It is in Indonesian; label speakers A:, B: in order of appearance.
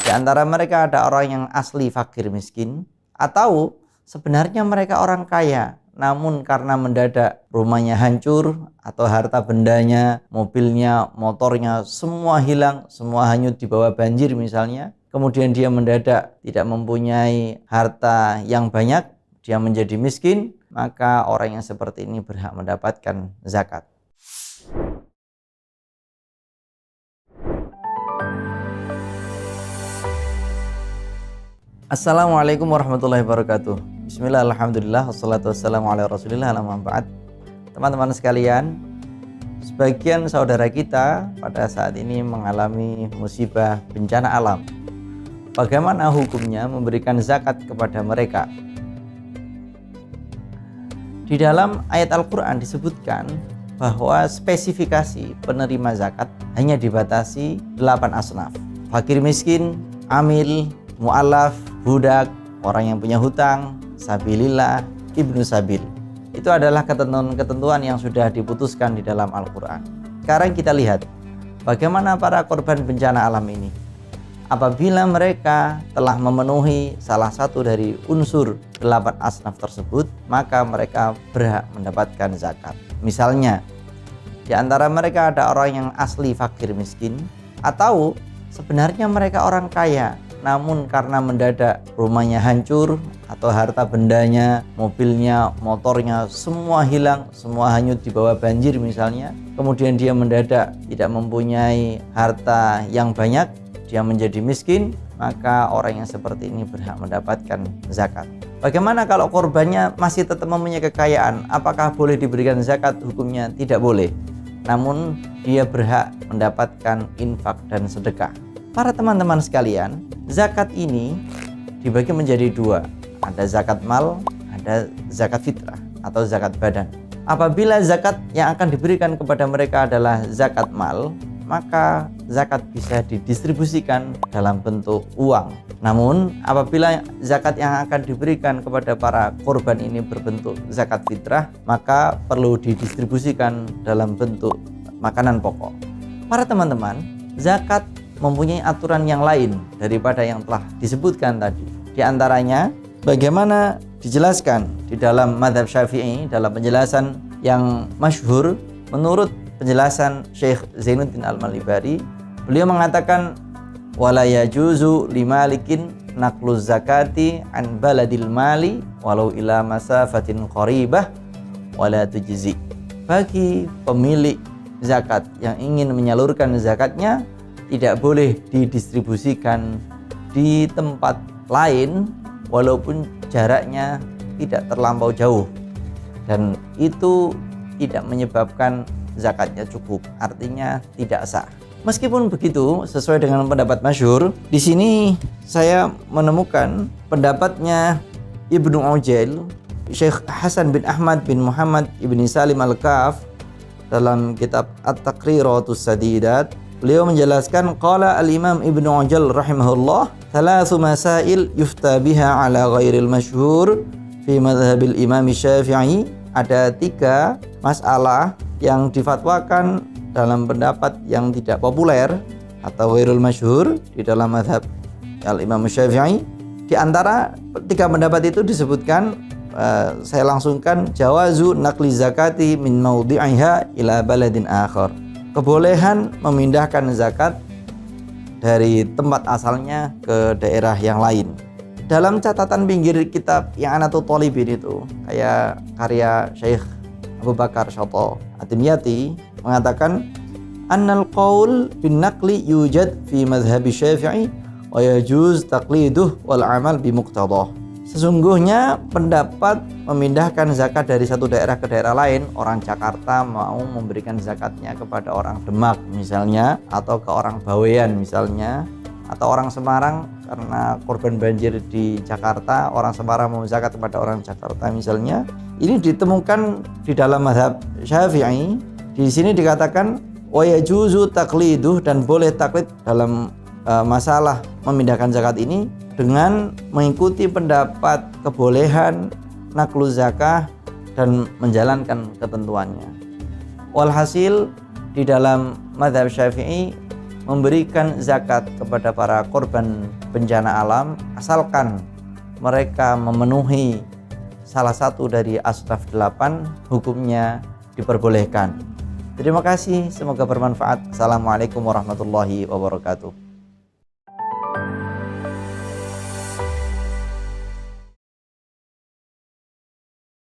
A: Di antara mereka ada orang yang asli fakir miskin, atau sebenarnya mereka orang kaya, namun karena mendadak rumahnya hancur atau harta bendanya, mobilnya, motornya semua hilang, semua hanyut di bawah banjir misalnya. Kemudian dia mendadak tidak mempunyai harta yang banyak, dia menjadi miskin, maka orang yang seperti ini berhak mendapatkan zakat. Assalamualaikum warahmatullahi wabarakatuh. Bismillah, alhamdulillah, wassalatu wassalamu ala rasulillah, amma ba'd. Teman-teman sekalian, sebagian saudara kita pada saat ini mengalami musibah bencana alam. Bagaimana hukumnya memberikan zakat kepada mereka? Di dalam ayat Al-Quran disebutkan bahwa spesifikasi penerima zakat hanya dibatasi 8 asnaf. Fakir miskin, amil, mu'alaf, budak, orang yang punya hutang, sabilillah, ibnu sabil. Itu adalah ketentuan-ketentuan yang sudah diputuskan di dalam Al-Quran. Sekarang kita lihat bagaimana para korban bencana alam ini. Apabila mereka telah memenuhi salah satu dari unsur 8 asnaf tersebut, maka mereka berhak mendapatkan zakat. Misalnya, di antara mereka ada orang yang asli fakir miskin, atau sebenarnya mereka orang kaya, namun karena mendadak rumahnya hancur atau harta bendanya, mobilnya, motornya semua hilang, semua hanyut di bawah banjir misalnya. Kemudian dia mendadak tidak mempunyai harta yang banyak, dia menjadi miskin, maka orang yang seperti ini berhak mendapatkan zakat. Bagaimana kalau korbannya masih tetap mempunyai kekayaan? Apakah boleh diberikan zakat? Hukumnya tidak boleh. Namun dia berhak mendapatkan infak dan sedekah. Para teman-teman sekalian, zakat ini dibagi menjadi dua. Ada zakat mal, ada zakat fitrah atau zakat badan. Apabila zakat yang akan diberikan kepada mereka adalah zakat mal, maka zakat bisa didistribusikan dalam bentuk uang. Namun apabila zakat yang akan diberikan kepada para korban ini berbentuk zakat fitrah, maka perlu didistribusikan dalam bentuk makanan pokok. Para teman-teman, zakat mempunyai aturan yang lain daripada yang telah disebutkan tadi. Di antaranya, bagaimana dijelaskan di dalam mazhab Syafi'i dalam penjelasan yang masyhur menurut penjelasan Syekh Zainuddin Al-Malibari, beliau mengatakan wala yajuzu limalikin naqlu zakati an baladil mali walau ila masafatin qaribah wala tujzi. Bagi pemilik zakat yang ingin menyalurkan zakatnya, tidak boleh didistribusikan di tempat lain walaupun jaraknya tidak terlampau jauh, dan itu tidak menyebabkan zakatnya cukup, artinya tidak sah. Meskipun begitu, sesuai dengan pendapat masyhur, di sini saya menemukan pendapatnya Ibnu Ujail, Syekh Hasan bin Ahmad bin Muhammad ibni Salim Al-Kaf dalam kitab At-Taqriratus Sadidat. Beliau menjelaskan, qala al-Imam Ibnu Ujail rahimahullah, thalathu masail yufta biha ala ghairil masyhur fi madhhabil Imam Syafi'i. Ada 3 masalah yang difatwakan dalam pendapat yang tidak populer atau ghairul masyhur di dalam madhab al-Imam Syafi'i. Di antara 3 pendapat itu disebutkan, saya langsungkan, jawazu naqli zakati min mawdi'iha ila baladin akhar. Kebolehan memindahkan zakat dari tempat asalnya ke daerah yang lain. Dalam catatan pinggir kitab yang I'anatul Talibin itu, kayak karya Syekh Abu Bakar Syato At-Timyati mengatakan, annal qaul bin naqli yujad fi madhhab Syafi'i wa yajuz taqliduh wal amal bi muqtadah. Sesungguhnya pendapat memindahkan zakat dari satu daerah ke daerah lain, orang Jakarta mau memberikan zakatnya kepada orang Demak misalnya, atau ke orang Bawean misalnya, atau orang Semarang karena korban banjir di Jakarta, orang Semarang mau zakat kepada orang Jakarta misalnya. Ini ditemukan di dalam mazhab Syafi'i. Di sini dikatakan wa yajuzu taqliduh, dan boleh taklid dalam masalah memindahkan zakat ini dengan mengikuti pendapat kebolehan naklu zakah dan menjalankan ketentuannya. Walhasil di dalam mazhab Syafi'i memberikan zakat kepada para korban bencana alam asalkan mereka memenuhi salah satu dari asnaf 8, hukumnya diperbolehkan. Terima kasih, semoga bermanfaat. Assalamualaikum warahmatullahi wabarakatuh.